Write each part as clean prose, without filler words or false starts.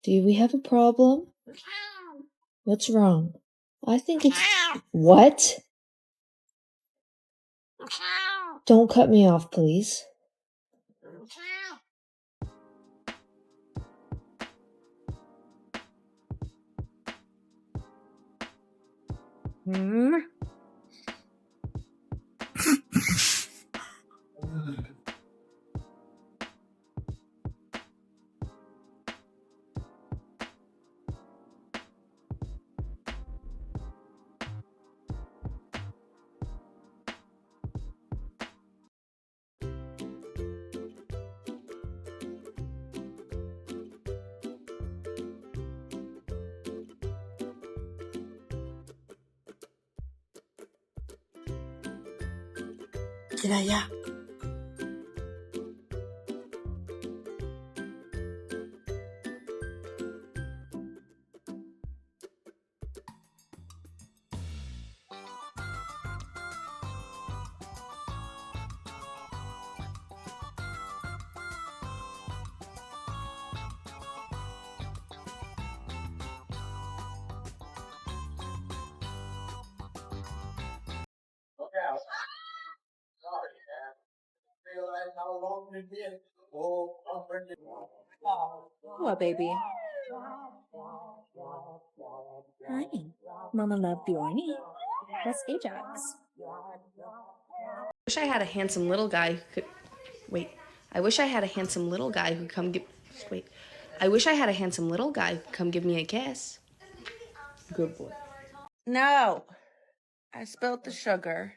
Do we have a problem? What's wrong? I think it's... What? Don't cut me off, please. Kiraya. What, baby? Hi. Mama loved Bjorny. That's Ajax. Wish I had a handsome little guy who could... Wait. I wish I had a handsome little guy who come give... Wait. I wish I had a handsome little guy who come give me a kiss. Good boy. No. I spilled the sugar.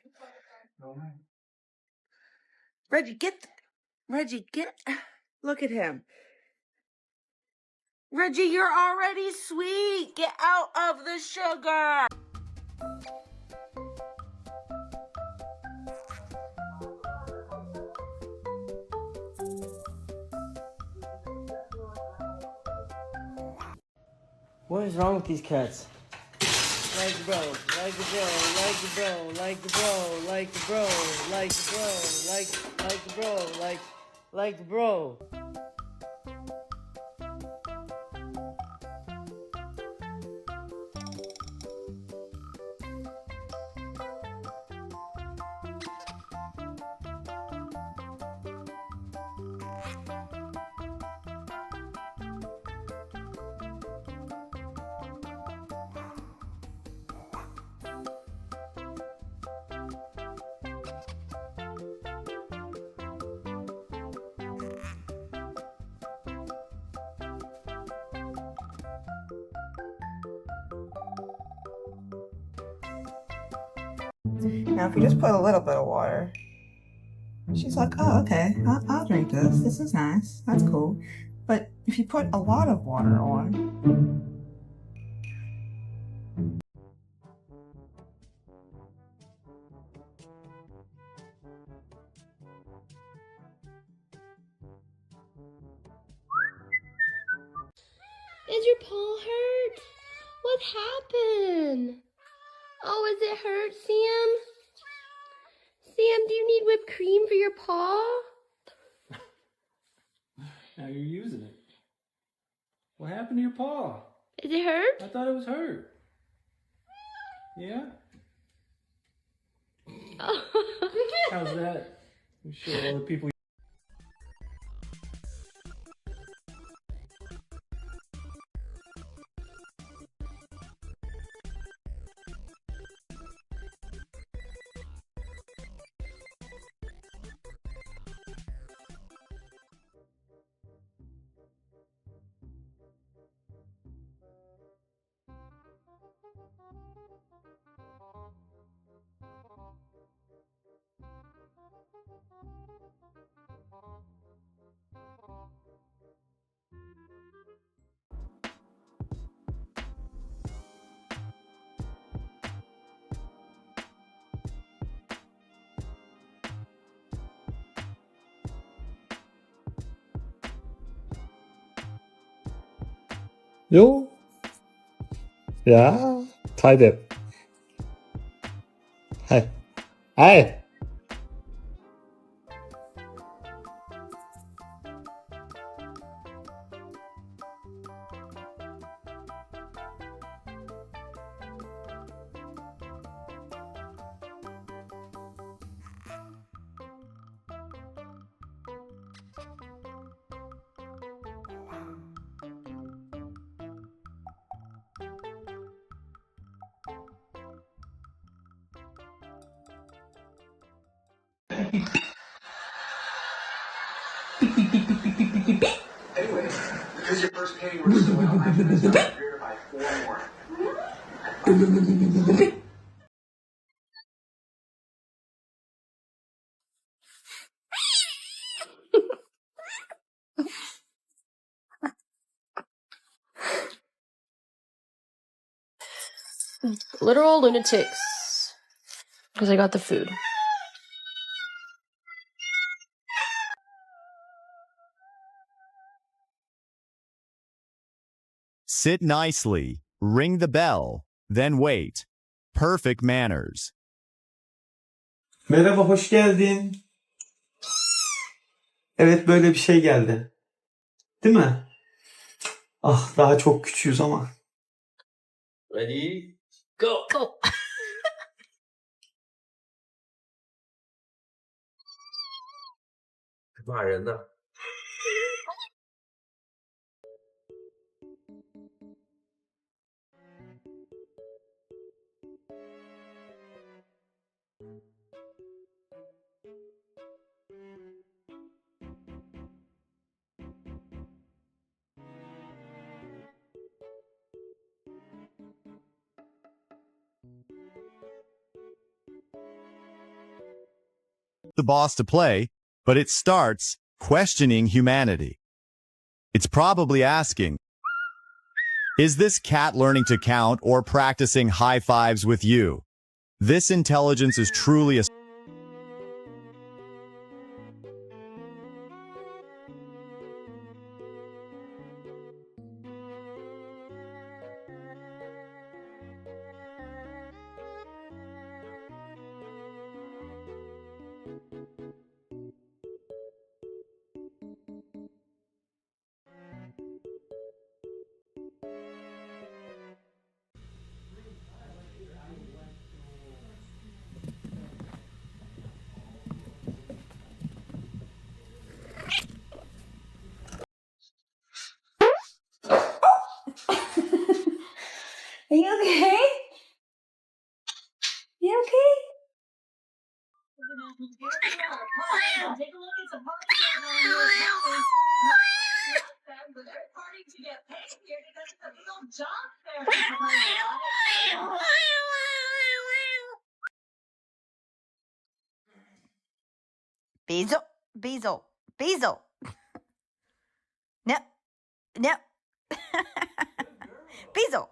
Reggie, get... Look at him. Reggie, you're already sweet. Get out of the sugar. What is wrong with these cats? Like the bro, like the bro, like the bro, like the bro, like the bro, like the bro, like the bro, like the bro. Now, if you just put a little bit of water, she's like, oh, okay, I'll drink this. This is nice. That's cool. But if you put a lot of water on, Is your paw hurt? What happened? Oh, is it hurt, Sam? Sam, do you need whipped cream for your paw? Now you're using it. What happened to your paw? Is it hurt? I thought it was hurt. Yeah? How's that? I'm sure all the people... Jo. Ja, ta det. Hej. Hej. Anyway, because your first painting worked so well, after this, I'm here to buy 4 more. Literal lunatics. Because I got the food. Sit nicely, ring the bell, then wait. Perfect manners. Merhaba, hoş geldin. Evet, böyle bir şey geldi. Değil mi? Ah, daha çok küçüğüz ama. Ready? Go! Go!骂人呢。The boss to play, but it starts questioning humanity. It's probably asking, is this cat learning to count or practicing high fives with you? This intelligence is truly a Are you okay? You okay? Basil, Basil, Basil. No, no. Basil.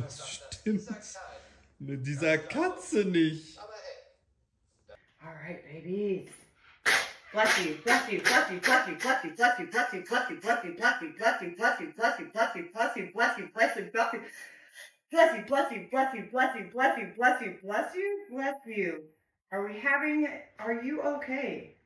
Stimmt. Mit dieser Katze nicht. All right, babies. Bless you, bless you, bless you, bless you, bless you, bless you, bless you, bless you, bless you, bless you, bless you, bless you, bless you, bless you, bless you, bless you, bless you, bless you. Bless you, bless you, bless you, bless you, bless you, bless you, bless you, bless you. Are you okay?